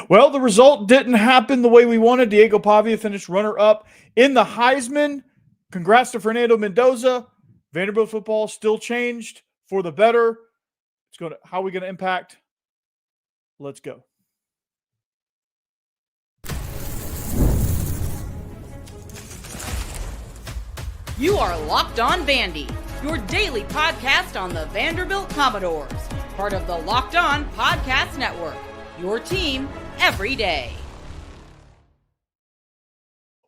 Well, the result didn't happen the way we wanted. Diego Pavia finished runner-up in the Heisman. Congrats to Fernando Mendoza. Vanderbilt football still changed for the better. How are we going to impact? Let's go. You are Locked On Vandy, your daily podcast on the Vanderbilt Commodores, part of the Locked On Podcast Network, your team every day.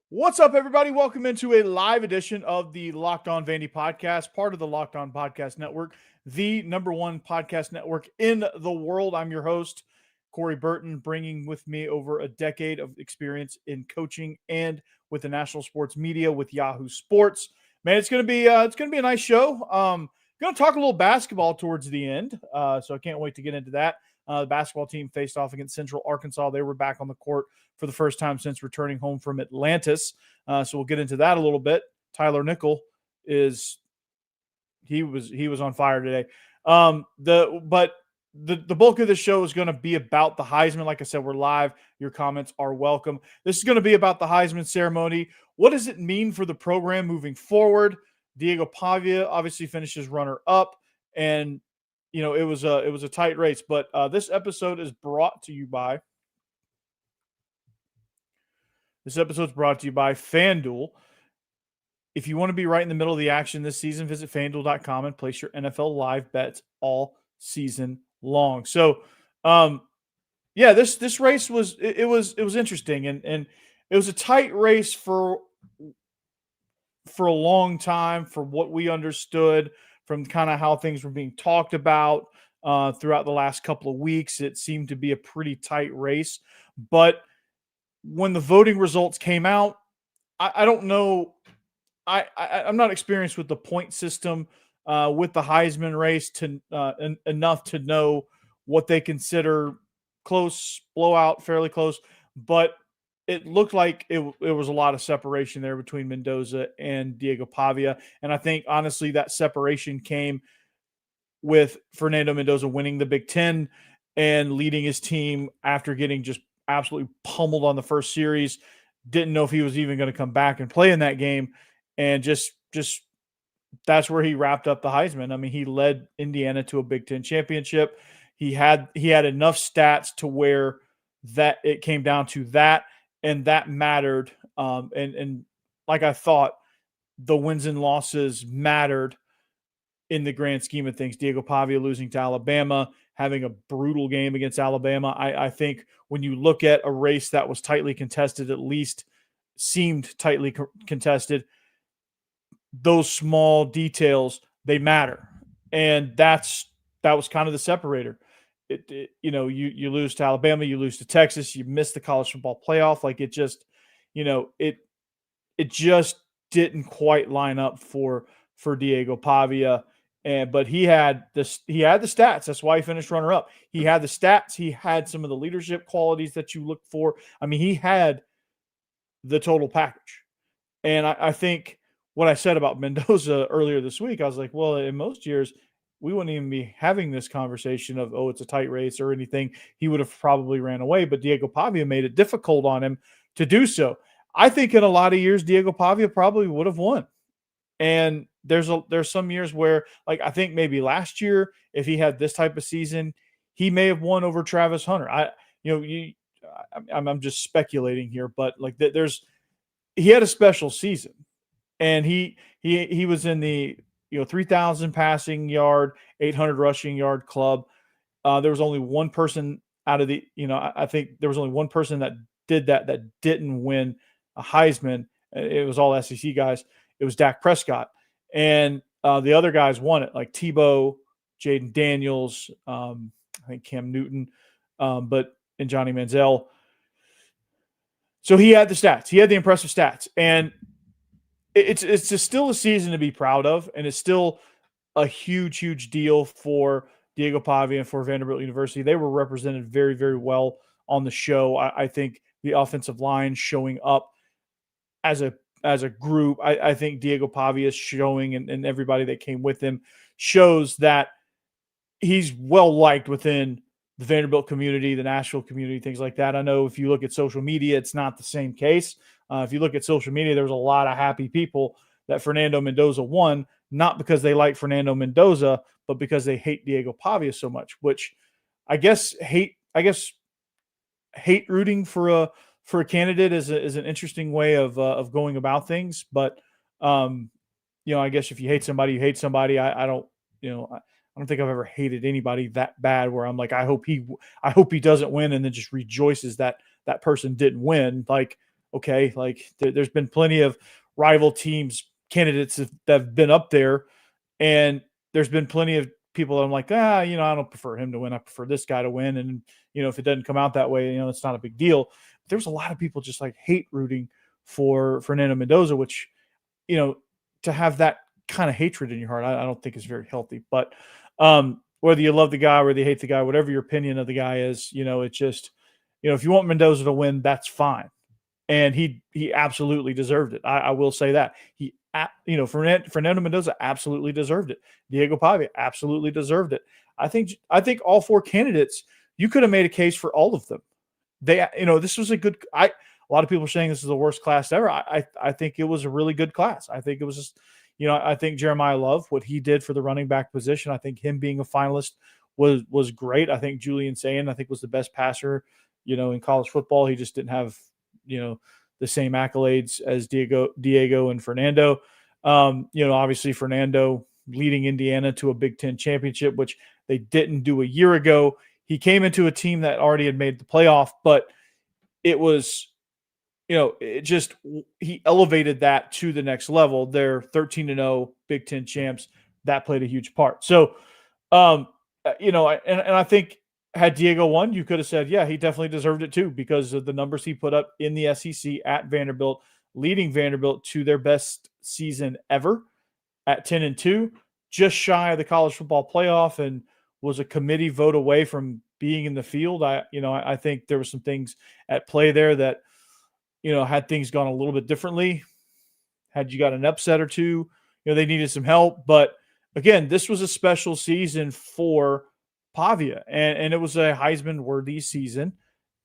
What's up, everybody? Welcome into a live edition of the Locked On Vandy podcast, part of the Locked On Podcast Network, the number one podcast network in the world. I'm your host, Corey Burton, bringing with me over a decade of experience in coaching and with the national sports media with Yahoo Sports. Man, it's gonna be a nice show. Gonna talk a little basketball towards the end, so I can't wait to get into that. The basketball team faced off against Central Arkansas. They were back on the court for the first time since returning home from Atlantis. So we'll get into that a little bit. Tyler Nickel was on fire today. But the bulk of the show is going to be about the Heisman. Like I said, we're live. Your comments are welcome. This is going to be about the Heisman ceremony. What does it mean for the program moving forward? Diego Pavia obviously finishes runner-up, and you know it was a tight race. But this episode is brought to you by FanDuel. If you want to be right in the middle of the action this season, visit FanDuel.com and place your NFL live bets all season long. So, this race was interesting, and it was a tight race for a long time, for what we understood from kind of how things were being talked about throughout the last couple of weeks. It seemed to be a pretty tight race, but when the voting results came out, I don't know. I'm not experienced with the point system with the Heisman race enough to know what they consider close, blowout, fairly close. But it looked like it was a lot of separation there between Mendoza and Diego Pavia. And I think, honestly, that separation came with Fernando Mendoza winning the Big Ten and leading his team after getting just absolutely pummeled on the first series. Didn't know if he was even going to come back and play in that game. And just that's where he wrapped up the Heisman. I mean, he led Indiana to a Big Ten championship. He had enough stats to where that it came down to that, and that mattered. And like I thought, the wins and losses mattered in the grand scheme of things. Diego Pavia losing to Alabama, having a brutal game against Alabama. I think when you look at a race that was tightly contested, at least seemed tightly contested, those small details, they matter. And that was kind of the separator. You lose to Alabama, you lose to Texas, you miss the college football playoff. Like it just didn't quite line up for Diego Pavia. But he had the stats. That's why he finished runner up. He had the stats. He had some of the leadership qualities that you look for. I mean, he had the total package. And I think what I said about Mendoza earlier this week, I was like, well, in most years, we wouldn't even be having this conversation of, oh, it's a tight race or anything. He would have probably ran away, but Diego Pavia made it difficult on him to do so. I think in a lot of years, Diego Pavia probably would have won. And there's some years where, like, I think maybe last year, if he had this type of season, he may have won over Travis Hunter. I'm just speculating here, but like he had a special season. And he was in the 3,000 passing yard, 800 rushing yard club. There was only one person out of the I think there was only one person that did that didn't win a Heisman. It was all SEC guys. It was Dak Prescott, and the other guys won it, like Tebow, Jaden Daniels, I think Cam Newton, and Johnny Manziel. So he had the stats. He had the impressive stats, and it's still a season to be proud of, and it's still a huge deal for Diego Pavia and for Vanderbilt University. They were represented very, very well on the show. I think the offensive line showing up as a group, I think Diego Pavia is showing, and everybody that came with him shows that he's well liked within the Vanderbilt community, the Nashville community, things like that. I know if you look at social media, it's not the same case. If you look at social media, there's a lot of happy people that Fernando Mendoza won, not because they like Fernando Mendoza, but because they hate Diego Pavia so much, which I guess hate rooting for a candidate is an interesting way of going about things. But I guess if you hate somebody, you hate somebody. I don't think I've ever hated anybody that bad where I'm like, I hope he doesn't win, and then just rejoices that that person didn't win. Like, okay, like there's been plenty of rival teams candidates that have been up there, and there's been plenty of people that I'm like, I don't prefer him to win. I prefer this guy to win. And if it doesn't come out that way, it's not a big deal. But there's a lot of people just like hate rooting for Fernando Mendoza, which, to have that kind of hatred in your heart, I don't think is very healthy. But whether you love the guy, whether you hate the guy, whatever your opinion of the guy is, it's just, if you want Mendoza to win, that's fine. And he absolutely deserved it. I will say that. Fernando Mendoza absolutely deserved it. Diego Pavia absolutely deserved it. I think all four candidates, you could have made a case for all of them. This was a good. A lot of people are saying this is the worst class ever. I think it was a really good class. I think it was just, I think Jeremiah Love, what he did for the running back position, I think him being a finalist was great. I think Julian Sayin, was the best passer, in college football. He just didn't have, the same accolades as Diego and Fernando. Obviously Fernando leading Indiana to a Big Ten championship, which they didn't do a year ago. He came into a team that already had made the playoff, but it was, he elevated that to the next level. They're 13-0 Big Ten champs. That played a huge part. So, and I think had Diego won, you could have said, yeah, he definitely deserved it too, because of the numbers he put up in the SEC at Vanderbilt, leading Vanderbilt to their best season ever at 10-2, just shy of the college football playoff, and was a committee vote away from being in the field. I think there were some things at play there that, had things gone a little bit differently, had you got an upset or two, they needed some help. But again, this was a special season for Pavia, and it was a Heisman worthy season,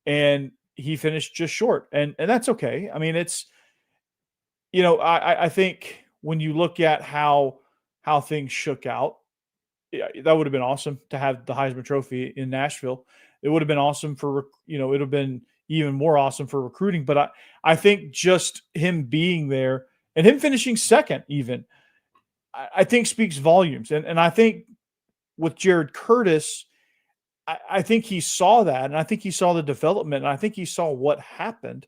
and he finished just short, and that's okay. I mean, it's, I think when you look at how things shook out, that would have been awesome to have the Heisman Trophy in Nashville. It would have been awesome for, it would have been even more awesome for recruiting. But I think just him being there and him finishing second even, I think speaks volumes. And I think with Jared Curtis, I think he saw that, and I think he saw the development, and I think he saw what happened,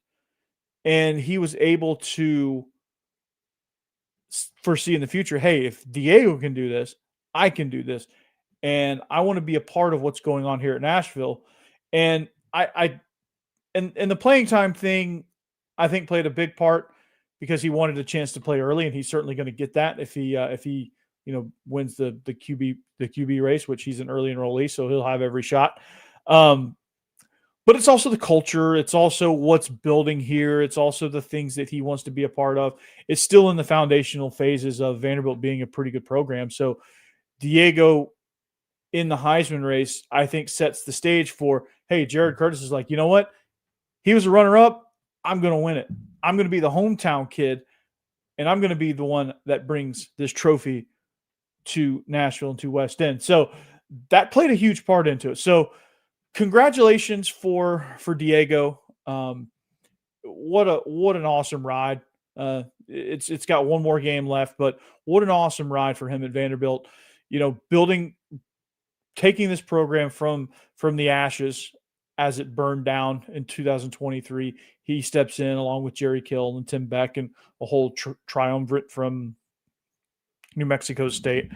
and he was able to foresee in the future, hey, if Diego can do this, I can do this, and I want to be a part of what's going on here at Nashville. And and the playing time thing, I think, played a big part, because he wanted a chance to play early, and he's certainly going to get that if he wins the QB race, which he's an early enrollee, so he'll have every shot. But it's also the culture. It's also what's building here. It's also the things that he wants to be a part of. It's still in the foundational phases of Vanderbilt being a pretty good program. So Diego in the Heisman race, I think, sets the stage for, hey, Jared Curtis is like, you know what? He was a runner-up. I'm going to win it. I'm going to be the hometown kid, and I'm going to be the one that brings this trophy to Nashville and to West End. So that played a huge part into it. So congratulations for Diego. What an awesome ride. It's got one more game left, but what an awesome ride for him at Vanderbilt. Taking this program from the ashes as it burned down in 2023. He steps in along with Jerry Kill and Tim Beck and a whole triumvirate from New Mexico State,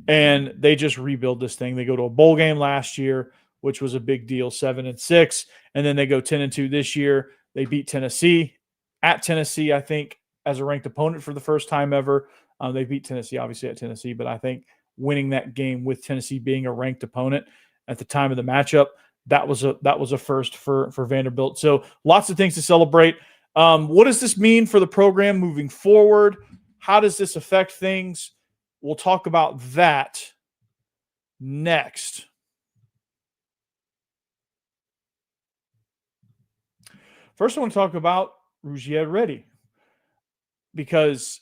and they just rebuild this thing. They go to a bowl game last year, which was a big deal, 7-6, and then they go 10-2 this year. They beat Tennessee at Tennessee, I think, as a ranked opponent for the first time ever. They beat Tennessee, obviously, at Tennessee, but I think winning that game with Tennessee being a ranked opponent at the time of the matchup, that was a first for Vanderbilt. So lots of things to celebrate. What does this mean for the program moving forward? How does this affect things? We'll talk about that next. First, I want to talk about Rugiet Ready, because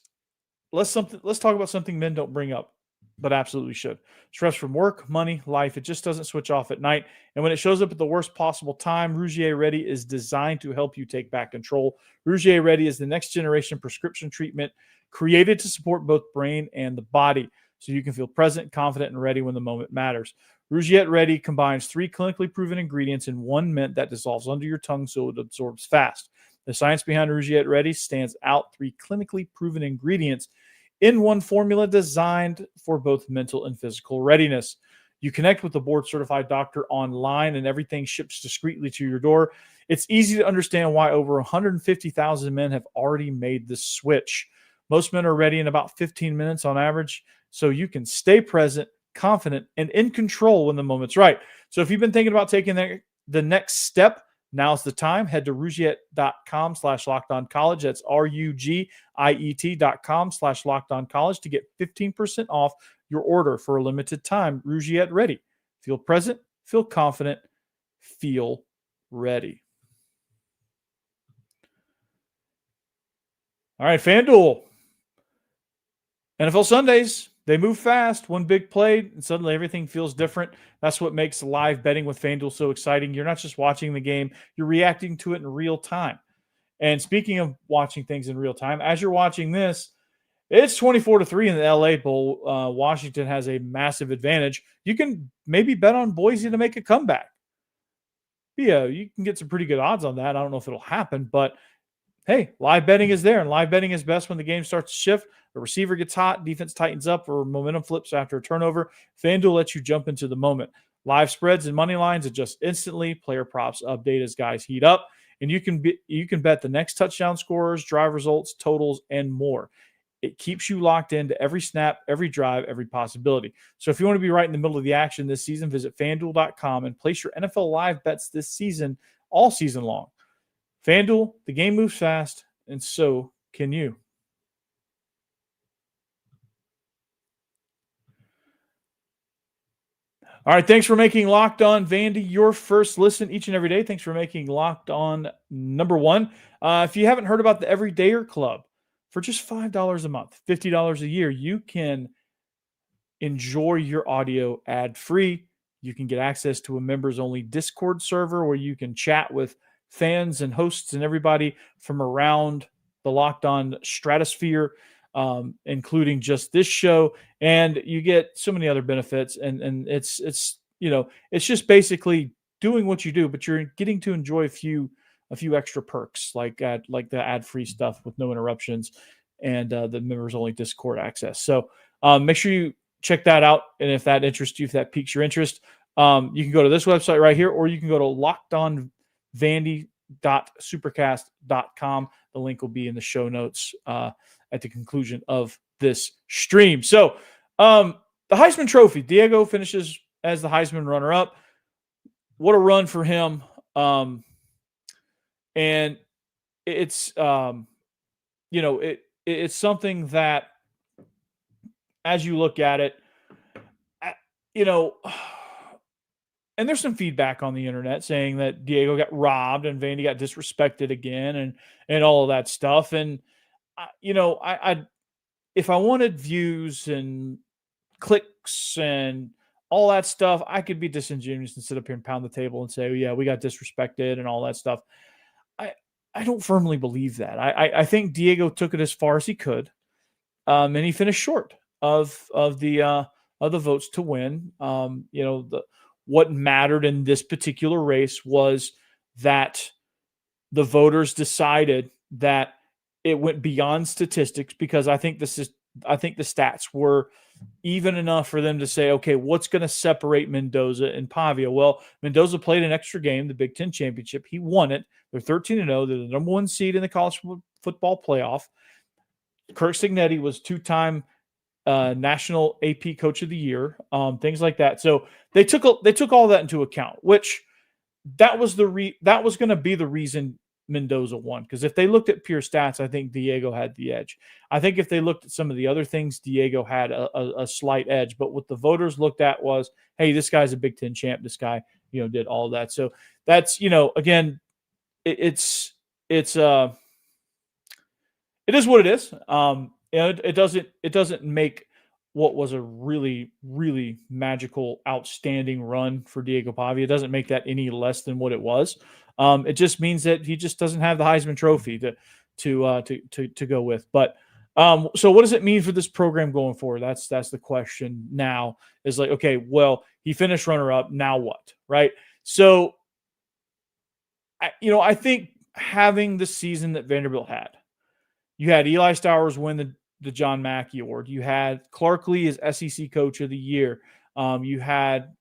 let's talk about something men don't bring up, but absolutely should. Stress from work, money, life. It just doesn't switch off at night. And when it shows up at the worst possible time, Rugiet Ready is designed to help you take back control. Rugiet Ready is the next generation prescription treatment created to support both brain and the body, so you can feel present, confident, and ready when the moment matters. Rugiet Ready combines 3 clinically proven ingredients in one mint that dissolves under your tongue so it absorbs fast. The science behind Rugiet Ready stands out: 3 clinically proven ingredients in one formula designed for both mental and physical readiness. You connect with a board-certified doctor online, and everything ships discreetly to your door. It's easy to understand why over 150,000 men have already made the switch. Most men are ready in about 15 minutes on average, so you can stay present, confident, and in control when the moment's right. So if you've been thinking about taking the next step, now's the time. Head to rugiet.com/lockedoncollege. That's rugiet.com/lockedoncollege to get 15% off your order for a limited time. Rugiet Ready. Feel present, feel confident, feel ready. All right, FanDuel. NFL Sundays, they move fast. One big play, and suddenly everything feels different. That's what makes live betting with FanDuel so exciting. You're not just watching the game, you're reacting to it in real time. And speaking of watching things in real time, as you're watching this, it's 24-3 in the LA Bowl. Washington has a massive advantage. You can maybe bet on Boise to make a comeback. Yeah, you can get some pretty good odds on that. I don't know if it'll happen, but hey, live betting is there, and live betting is best when the game starts to shift. A receiver gets hot, defense tightens up, or momentum flips after a turnover. FanDuel lets you jump into the moment. Live spreads and money lines adjust instantly. Player props update as guys heat up, and you can bet the next touchdown scorers, drive results, totals, and more. It keeps you locked into every snap, every drive, every possibility. So if you want to be right in the middle of the action this season, visit FanDuel.com and place your NFL live bets this season, all season long. FanDuel, the game moves fast, and so can you. All right, thanks for making Locked On Vandy your first listen each and every day. Thanks for making Locked On number one. If you haven't heard about the Everydayer Club, for just $5 a month, $50 a year, you can enjoy your audio ad-free. You can get access to a members-only Discord server where you can chat with fans and hosts and everybody from around the Locked On stratosphere, including just this show. And you get so many other benefits. And it's just basically doing what you do, but you're getting to enjoy a few extra perks like the ad-free stuff with no interruptions and the members-only Discord access. So make sure you check that out. And if that interests you, if that piques your interest, you can go to this website right here, or you can go to lockedonvandy.supercast.com. The link will be in the show notes at the conclusion of this stream. So the Heisman Trophy, Diego finishes as the Heisman runner-up. What a run for him. And it's, it's something that, as you look at it, and there's some feedback on the internet saying that Diego got robbed and Vandy got disrespected again and all of that stuff. And, I if I wanted views and clicks and all that stuff, I could be disingenuous and sit up here and pound the table and say, oh, yeah, we got disrespected and all that stuff. I don't firmly believe that. I think Diego took it as far as he could, and he finished short of the votes to win. What mattered in this particular race was that the voters decided that it went beyond statistics, because I think the stats were even enough for them to say, okay, what's going to separate Mendoza and Pavia? Well, Mendoza played an extra game, the Big Ten Championship. He won it. They're 13-0. They're the number one seed in the college football playoff. Kirk Cignetti was two-time National AP Coach of the Year, things like that. So they took all that into account, which that was going to be the reason Mendoza won. Because if they looked at pure stats, I think Diego had the edge. I think if they looked at some of the other things, Diego had a slight edge. But what the voters looked at was, hey, this guy's a Big Ten champ. This guy, did all that. So that's, again, it's it's it is what it is. It doesn't make what was a really, really magical, outstanding run for Diego Pavia. It doesn't make that any less than what it was. It just means that he just doesn't have the Heisman Trophy to go with. But so what does it mean for this program going forward? That's the question now. Is like, okay, well, he finished runner-up. Now what? Right? So, I think having the season that Vanderbilt had, you had Eli Stowers win the John Mackey Award. You had Clark Lee as SEC Coach of the Year. You had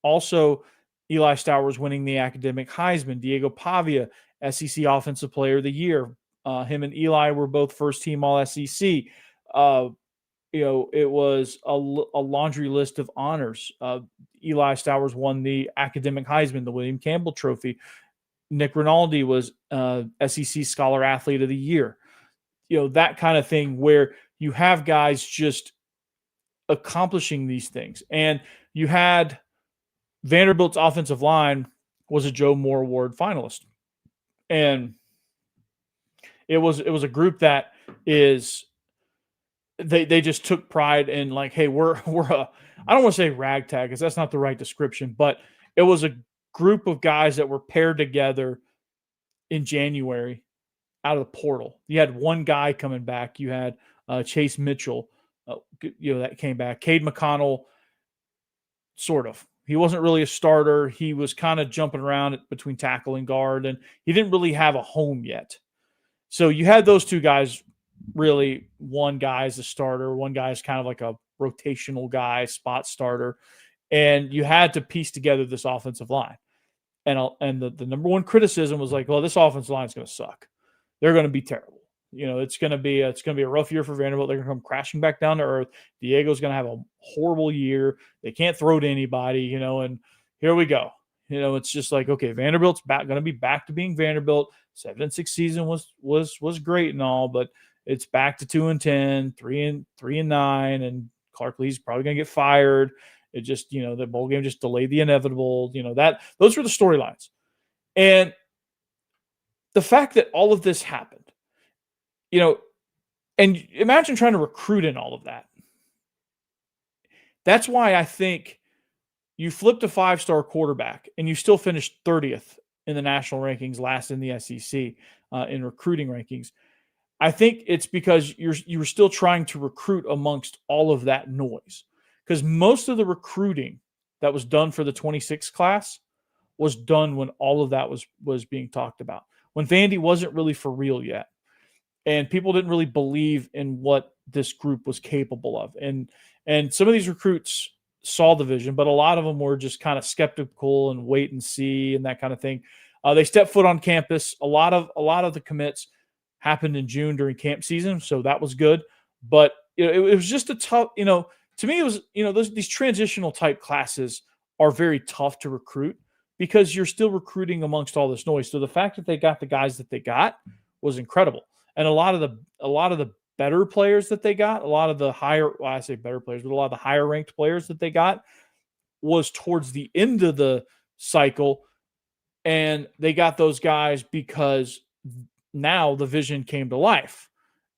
also Eli Stowers winning the academic Heisman. Diego Pavia, SEC Offensive Player of the Year. Him and Eli were both first-team All-SEC. It was a laundry list of honors. Eli Stowers won the academic Heisman, the William Campbell Trophy. Nick Rinaldi was SEC Scholar Athlete of the Year. That kind of thing where you have guys just accomplishing these things. And you had Vanderbilt's offensive line was a Joe Moore Award finalist. And it was a group that is they just took pride in like, hey, we're a, I don't want to say ragtag because that's not the right description, but it was a group of guys that were paired together in January out of the portal. You had one guy coming back. You had Chase Mitchell, that came back. Cade McConnell, sort of. He wasn't really a starter. He was kind of jumping around between tackle and guard, and he didn't really have a home yet. So you had those two guys, really. One guy is a starter. One guy is kind of like a rotational guy, spot starter. And you had to piece together this offensive line. And the number one criticism was like, well, this offensive line is going to suck. They're going to be terrible. It's going to be a rough year for Vanderbilt. They're going to come crashing back down to earth. Diego's going to have a horrible year. They can't throw to anybody, and here we go. It's just like, okay, Vanderbilt's going to be back to being Vanderbilt. 7-6 season was great and all, but it's back to 2-10, 3-9, and Clark Lee's probably going to get fired. It just, the bowl game just delayed the inevitable. Those were the storylines. And the fact that all of this happened, and imagine trying to recruit in all of that. That's why I think you flipped a 5-star quarterback and you still finished 30th in the national rankings, last in the SEC in recruiting rankings. I think it's because you were still trying to recruit amongst all of that noise. Because most of the recruiting that was done for the 26 class was done when all of that was being talked about. When Vandy wasn't really for real yet. And people didn't really believe in what this group was capable of. And some of these recruits saw the vision, but a lot of them were just kind of skeptical and wait and see and that kind of thing. They stepped foot on campus. A lot of the commits happened in June during camp season, so that was good. But it was just a tough, to me, it was, these transitional type classes are very tough to recruit because you're still recruiting amongst all this noise. So the fact that they got the guys that they got was incredible. And a lot of the better players that they got, a lot of the higher, well, I say better players, but a lot of the higher ranked players that they got was towards the end of the cycle. And they got those guys because now the vision came to life.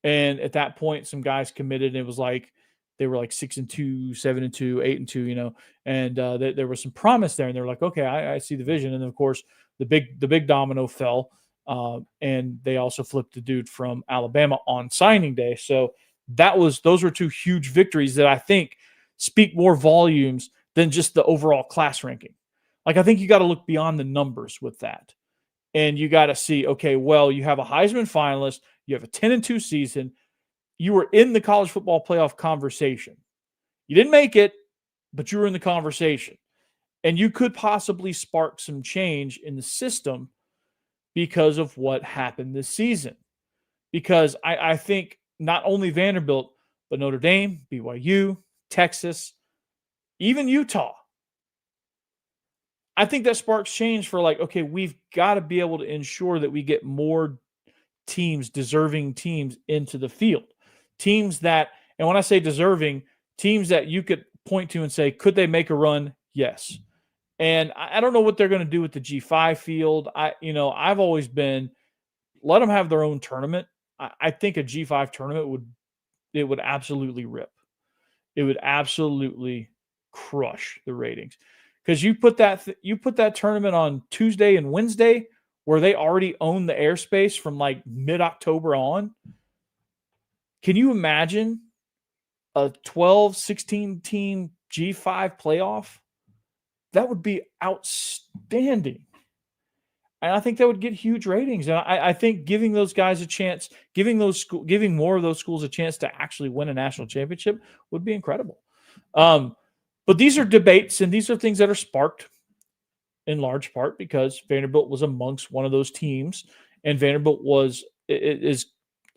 And at that point, some guys committed, and it was like, they were like 6-2, 7-2, 8-2, and there was some promise there. And they were like, okay, I see the vision. And then of course the big domino fell. And they also flipped the dude from Alabama on signing day. So those were two huge victories that I think speak more volumes than just the overall class ranking. Like, I think you got to look beyond the numbers with that. And you got to see, okay, well, you have a Heisman finalist, you have a 10-2 season, you were in the college football playoff conversation. You didn't make it, but you were in the conversation. And you could possibly spark some change in the system because of what happened this season. Because I think not only Vanderbilt, but Notre Dame, BYU, Texas, even Utah, I think that sparks change for like, okay, we've got to be able to ensure that we get more teams, deserving teams into the field. Teams that, and when I say deserving, teams that you could point to and say, could they make a run? Yes. And I don't know what they're going to do with the G5 field. I've always been let them have their own tournament. I think a G5 tournament would absolutely rip. It would absolutely crush the ratings because you put that tournament on Tuesday and Wednesday where they already own the airspace from like mid-October on. Can you imagine a 12, 16 team G5 playoff? That would be outstanding. And I think that would get huge ratings. And I think giving those guys a chance, giving more of those schools a chance to actually win a national championship would be incredible. But these are debates, and these are things that are sparked in large part because Vanderbilt was amongst one of those teams, and Vanderbilt is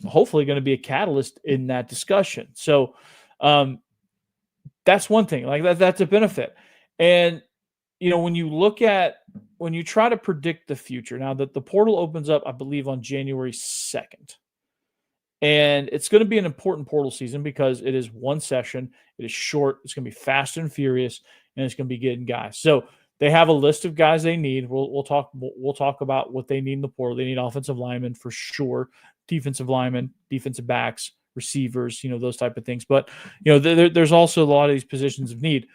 hopefully going to be a catalyst in that discussion. So that's one thing. Like that's a benefit. And when you try to predict the future, now that the portal opens up, I believe on January 2nd. And it's going to be an important portal season because it is one session. It is short. It's going to be fast and furious, and it's going to be getting guys. So they have a list of guys they need. We'll talk about what they need in the portal. They need offensive linemen for sure, defensive linemen, defensive backs, receivers, those type of things. But there's also a lot of these positions of need,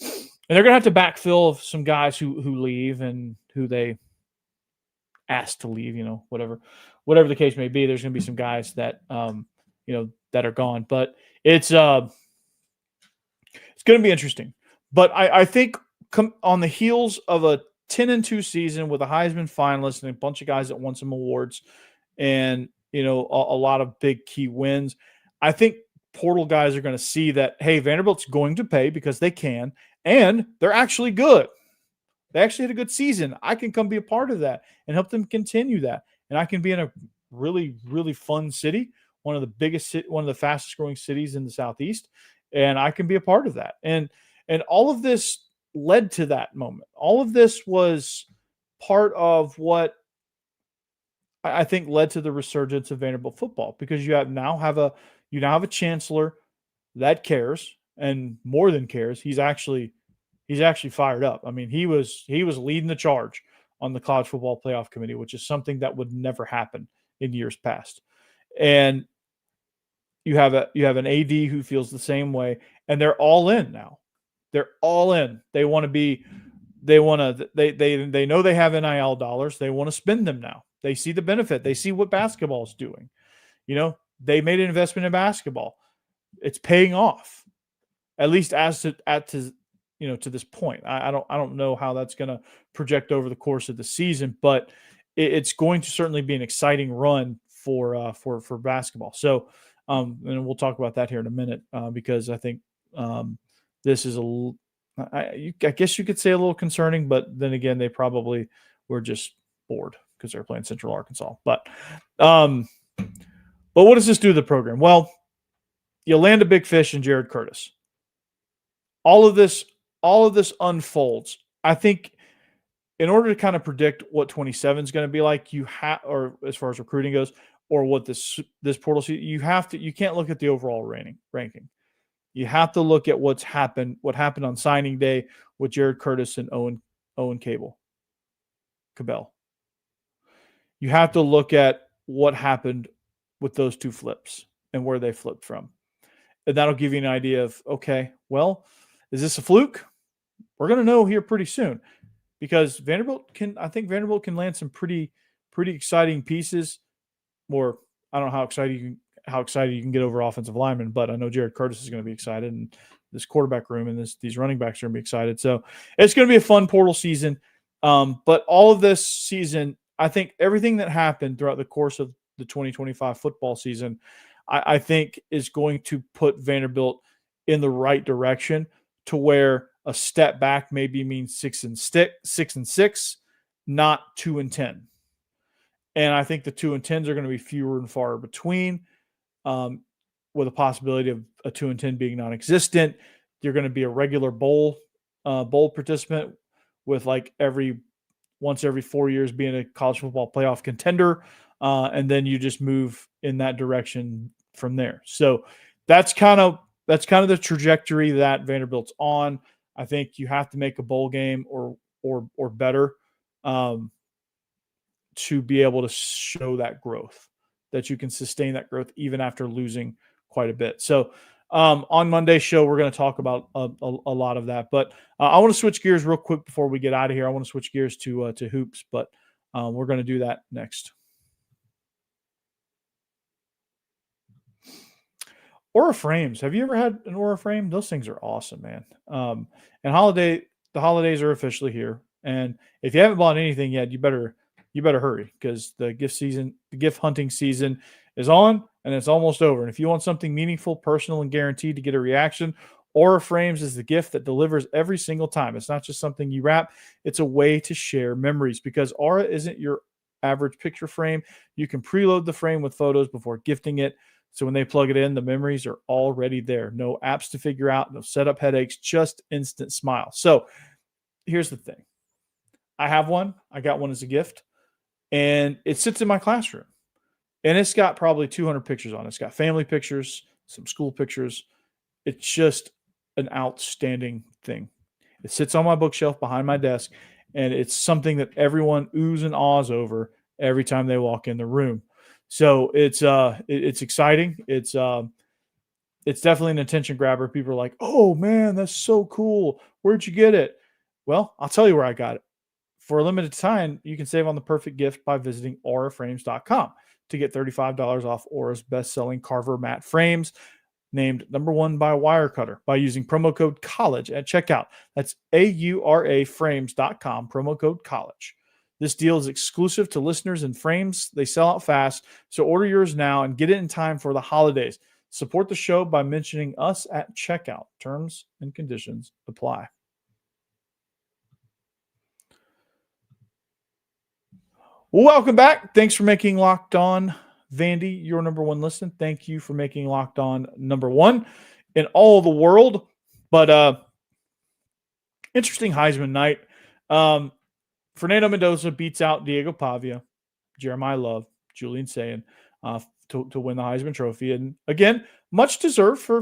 and they're going to have to backfill some guys who leave and who they asked to leave. Whatever the case may be, there's going to be some guys that that are gone. But it's going to be interesting. But I think on the heels of a 10-2 season with a Heisman finalist and a bunch of guys that won some awards, and a lot of big key wins, I think portal guys are going to see that, hey, Vanderbilt's going to pay because they can, and they're actually good. They actually had a good season. I can come be a part of that and help them continue that. And I can be in a really, really fun city, one of the fastest growing cities in the Southeast. And I can be a part of that. And all of this led to that moment. All of this was part of what I think led to the resurgence of Vanderbilt football, because you now have a chancellor that cares, and more than cares. He's actually fired up. I mean, he was leading the charge on the college football playoff committee, which is something that would never happen in years past. And you have an AD who feels the same way, and they're all in now. They're all in. They know they have NIL dollars. They want to spend them now. They see the benefit. They see what basketball is doing. They made an investment in basketball. It's paying off, at least to this point. I don't know how that's going to project over the course of the season, but it's going to certainly be an exciting run for basketball. So, and we'll talk about that here in a minute, because I think this is I guess you could say a little concerning, but then again, they probably were just bored because they're playing Central Arkansas. But what does this do to the program? Well, you land a big fish in Jared Curtis. All of this unfolds. I think in order to kind of predict what 27 is going to be like, or as far as recruiting goes, or what this portal season, you can't look at the overall ranking. You have to look at what happened on signing day with Jared Curtis and Owen Cabell. You have to look at what happened with those two flips and where they flipped from. And that'll give you an idea of, okay, well, is this a fluke? We're going to know here pretty soon, because I think Vanderbilt can land some pretty exciting pieces. Or I don't know how excited you can get over offensive linemen, but I know Jared Curtis is going to be excited, and this quarterback room and these running backs are going to be excited. So it's going to be a fun portal season. But all of this season, I think everything that happened throughout the course of the 2025 football season, I think is going to put Vanderbilt in the right direction, to where a step back maybe means 6-6, not 2-10. And I think the 2-10s are going to be fewer and far between, with a possibility of a 2-10 being non-existent. You're going to be a regular bowl participant, with like once every 4 years being a college football playoff contender, and then you just move in that direction from there. So that's kind of the trajectory that Vanderbilt's on. I think you have to make a bowl game or better to be able to show that growth, that you can sustain that growth even after losing quite a bit. So on Monday's show, we're going to talk about a lot of that. But I want to switch gears real quick before we get out of here. I want to switch gears to hoops, but we're going to do that next. Aura frames. Have you ever had an Aura frame? Those things are awesome, man. And the holidays are officially here. And if you haven't bought anything yet, you better hurry, because the gift hunting season is on and it's almost over. And if you want something meaningful, personal, and guaranteed to get a reaction, Aura Frames is the gift that delivers every single time. It's not just something you wrap. It's a way to share memories, because Aura isn't your average picture frame. You can preload the frame with photos before gifting it. So when they plug it in, the memories are already there. No apps to figure out, no setup headaches, just instant smile. So here's the thing. I have one. I got one as a gift, and it sits in my classroom. And it's got probably 200 pictures on it. It's got family pictures, some school pictures. It's just an outstanding thing. It sits on my bookshelf behind my desk, and it's something that everyone oohs and ahs over every time they walk in the room. So it's exciting. It's definitely an attention grabber. People are like, "Oh man, that's so cool. Where'd you get it?" Well, I'll tell you where I got it. For a limited time, you can save on the perfect gift by visiting auraframes.com to get $35 off Aura's best-selling Carver matte frames, named #1 by Wirecutter, by using promo code COLLEGE at checkout. That's auraframes.com, promo code COLLEGE. This deal is exclusive to listeners and frames. They sell out fast, so order yours now and get it in time for the holidays. Support the show by mentioning us at checkout. Terms and conditions apply. Welcome back. Thanks for making Locked On Vandy your #1 listen. Thank you for making Locked On #1 in all the world. But interesting Heisman night. Fernando Mendoza beats out Diego Pavia, Jeremiah Love, Julian Sayin to win the Heisman Trophy, and again, much deserved for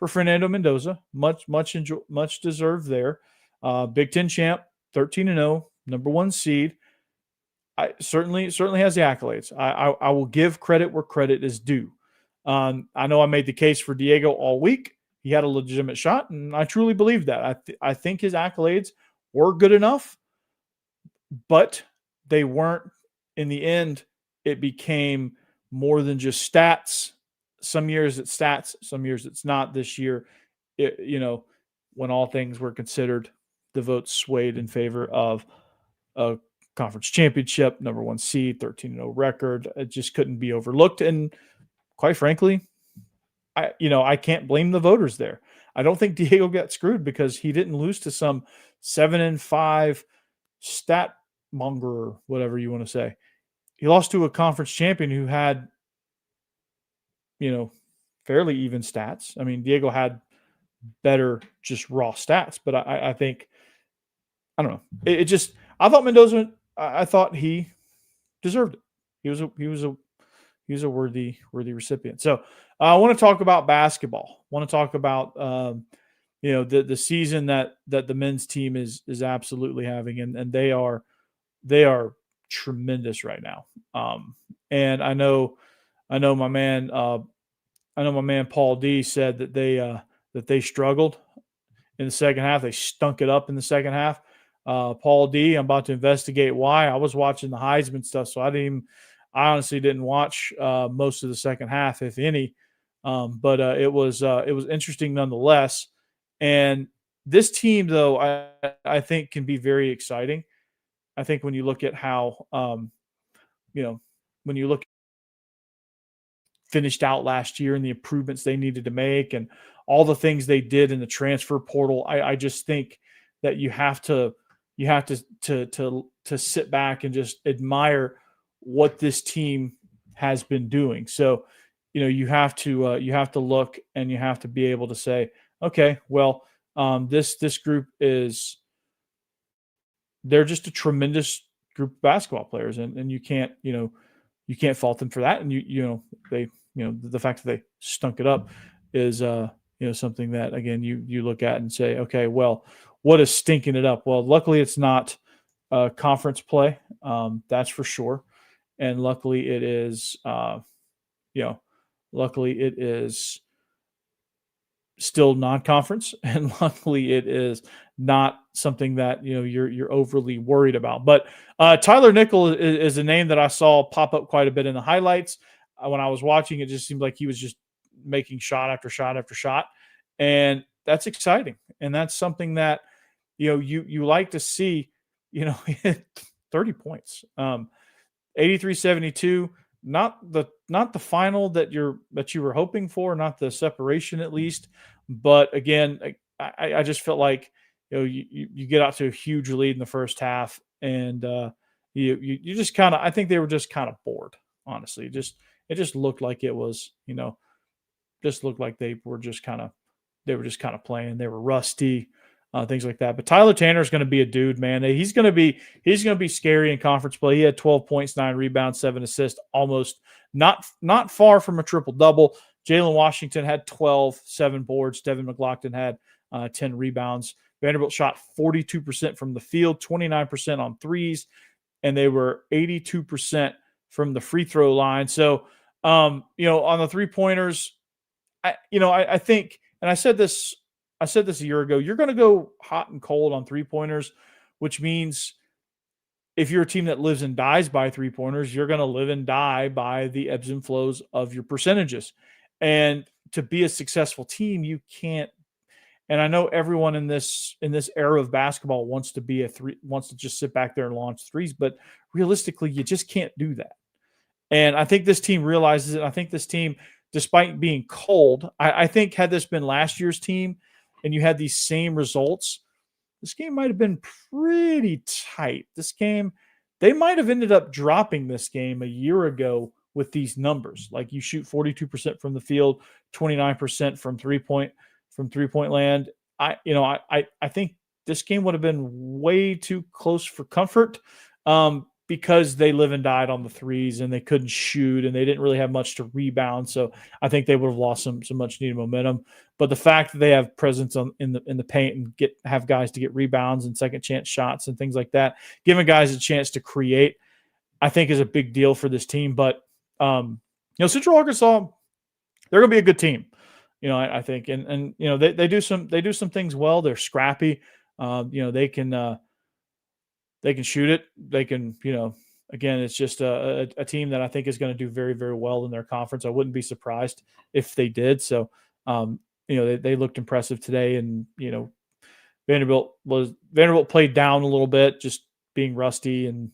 Fernando Mendoza. Much deserved there. Big Ten champ, 13-0, #1 seed. I certainly has the accolades. I will give credit where credit is due. I know I made the case for Diego all week. He had a legitimate shot, and I truly believe that. I think his accolades were good enough, but they weren't. In the end, it became more than just stats. Some years it's stats, some years it's not. This year, when all things were considered, the votes swayed in favor of a conference championship, #1 seed, 13-0 record. It just couldn't be overlooked. And quite frankly, I can't blame the voters there. I don't think Diego got screwed because he didn't lose to some 7-5 stat monger, whatever you want to say. He lost to a conference champion who had, fairly even stats. I mean, Diego had better just raw stats, but I think, I don't know. I thought Mendoza, I thought he deserved it. He was a worthy recipient. So I want to talk about basketball. I want to talk about the season that the men's team is absolutely having, and they are tremendous right now. And I know my man Paul D said that they struggled in the second half. They stunk it up in the second half. Paul D, I'm about to investigate why. I was watching the Heisman stuff, so I honestly didn't watch most of the second half, if any. But it was interesting nonetheless. And this team, though, I think can be very exciting. I think when you look at how, when you look finished out last year and the improvements they needed to make and all the things they did in the transfer portal, I just think that you have to sit back and just admire what this team has been doing. So, you have to look and you have to be able to say, okay, well, this group they're just a tremendous group of basketball players, and you can't fault them for that. And the fact that they stunk it up is something that, again, you look at and say, okay, well, what is stinking it up? Well, luckily it's not conference play. That's for sure. And luckily it is, luckily it is still non-conference, and luckily it is not something that you're overly worried about. But Tyler Nickel is a name that I saw pop up quite a bit in the highlights. When I was watching, it just seemed like he was just making shot after shot after shot, and that's exciting. And that's something that you like to see. 30 points, 83-72. Not the final that you were hoping for, not the separation at least. But again, I just felt like you get out to a huge lead in the first half, and you just kind of, I think they were just kind of bored, honestly. It just looked like it was, just looked like they were just kind of playing. They were rusty, things like that. But Tyler Tanner is going to be a dude, man. He's going to be scary in conference play. He had 12 points, 9 rebounds, 7 assists, almost not far from a triple double. Jalen Washington had 12, 7 boards. Devin McLaughlin had 10 rebounds. Vanderbilt shot 42% from the field, 29% on threes, and they were 82% from the free throw line. So, on the 3-pointers, I think, and I said this a year ago, you're going to go hot and cold on 3-pointers, which means if you're a team that lives and dies by 3-pointers, you're going to live and die by the ebbs and flows of your percentages. And to be a successful team, you can't. And I know everyone in this era of basketball wants to just sit back there and launch threes, but realistically, you just can't do that. And I think this team realizes it. I think this team, despite being cold, I think had this been last year's team and you had these same results, this game might have been pretty tight. They might have ended up dropping this game a year ago with these numbers. Like, you shoot 42% from the field, 29% from three-point land. I think this game would have been way too close for comfort, because they live and died on the threes and they couldn't shoot and they didn't really have much to rebound. So I think they would have lost some much needed momentum. But the fact that they have presence in the paint and have guys to get rebounds and second chance shots and things like that, giving guys a chance to create, I think is a big deal for this team. But Central Arkansas, they're going to be a good team. I think, and they do some things well. They're scrappy. They can shoot it. They can, again, it's just a team that I think is going to do very, very well in their conference. I wouldn't be surprised if they did. So, they looked impressive today, and, Vanderbilt played down a little bit, just being rusty and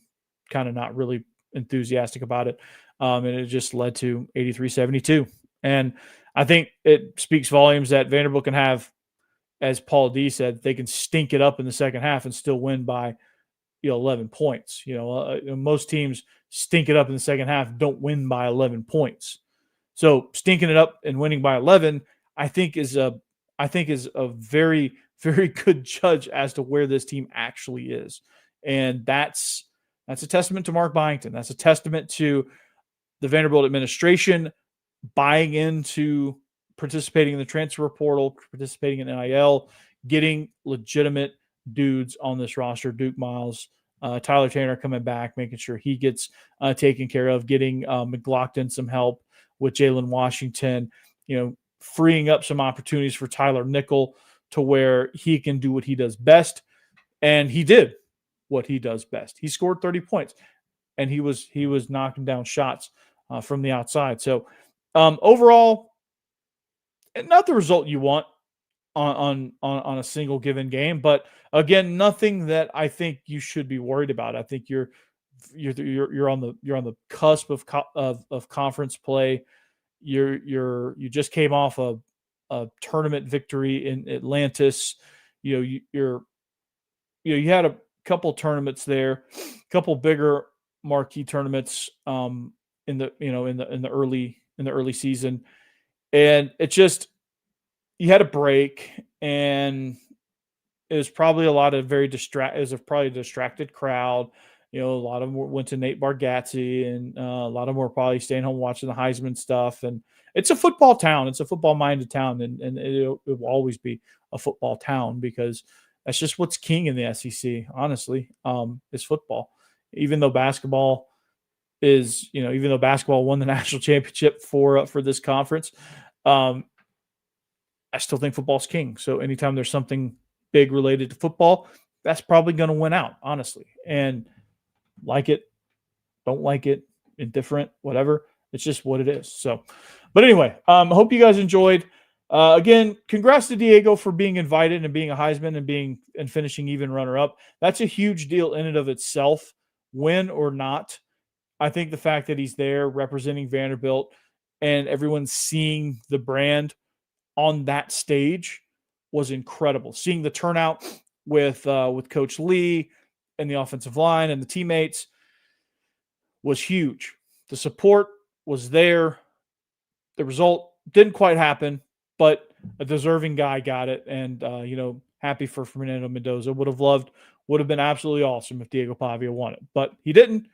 kind of not really enthusiastic about it. And it just led to 83-72. And I think it speaks volumes that Vanderbilt can have, as Paul D said, they can stink it up in the second half and still win by 11 points. Most teams stink it up in the second half, don't win by 11 points. So stinking it up and winning by 11, I think is a very, very good judge as to where this team actually is. And that's a testament to Mark Byington. That's a testament to the Vanderbilt administration buying into participating in the transfer portal, participating in NIL, getting legitimate dudes on this roster. Duke Miles, Tyler Tanner coming back, making sure he gets taken care of, getting McLaughlin some help with Jalen Washington, freeing up some opportunities for Tyler Nickel to where he can do what he does best. And he did what he does best. He scored 30 points, and he was knocking down shots from the outside. So overall, not the result you want on a single given game, but again, nothing that I think you should be worried about. I think you're on the cusp of conference play. You just came off a tournament victory in Atlantis. You had a couple tournaments there, a couple bigger marquee tournaments in the early season, and it just, you had a break, and it was probably it was probably a distracted crowd. A lot of them went to Nate Bargatze, and a lot of them were probably staying home watching the Heisman stuff. And it's a football town. It's a football-minded town, and it will always be a football town, because that's just what's king in the SEC, honestly, is football. even though basketball won the national championship for this conference, I still think football's king. So anytime there's something big related to football, that's probably going to win out, honestly. And like it, don't like it, indifferent, whatever. It's just what it is. So, but anyway, I hope you guys enjoyed. Again, congrats to Diego for being invited and being a Heisman and finishing even runner-up. That's a huge deal in and of itself, win or not. I think the fact that he's there representing Vanderbilt and everyone seeing the brand on that stage was incredible. Seeing the turnout with Coach Lee and the offensive line and the teammates was huge. The support was there. The result didn't quite happen, but a deserving guy got it. And, happy for Fernando Mendoza. Would have been absolutely awesome if Diego Pavia won it, but he didn't.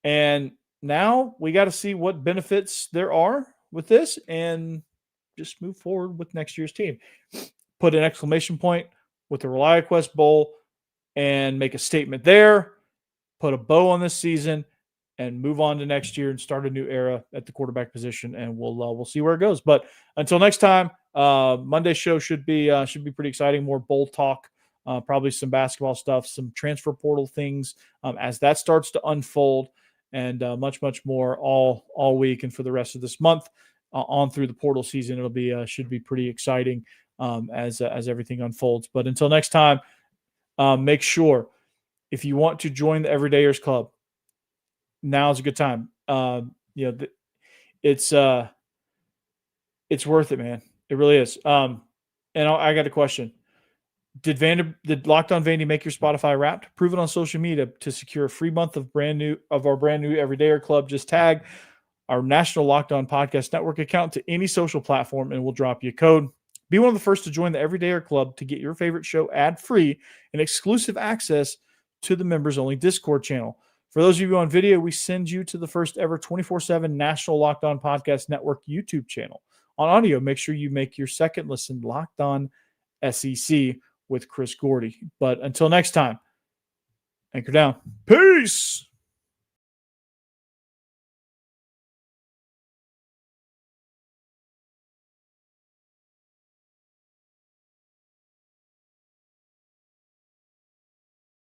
And now we got to see what benefits there are with this and just move forward with next year's team. Put an exclamation point with the Reliaquest Bowl and make a statement there, put a bow on this season, and move on to next year and start a new era at the quarterback position. And we'll see where it goes. But until next time, Monday's show should be pretty exciting. More bowl talk, probably some basketball stuff, some transfer portal things as that starts to unfold, and much more all week and for the rest of this month on through the portal season. It'll be should be pretty exciting as everything unfolds. But until next time, make sure if you want to join the Everydayers Club, now is a good time. It's worth it, man. It really is. And I got a question. Did Locked On Vandy make your Spotify Wrapped? Prove it on social media to secure a free month of our brand new Everydayer Club. Just tag our National Locked On Podcast Network account to any social platform, and we'll drop you a code. Be one of the first to join the Everydayer Club to get your favorite show ad-free and exclusive access to the members-only Discord channel. For those of you on video, we send you to the first ever 24/7 National Locked On Podcast Network YouTube channel. On audio, make sure you make your second listen Locked On SEC with Chris Gordy. But until next time, anchor down. Peace.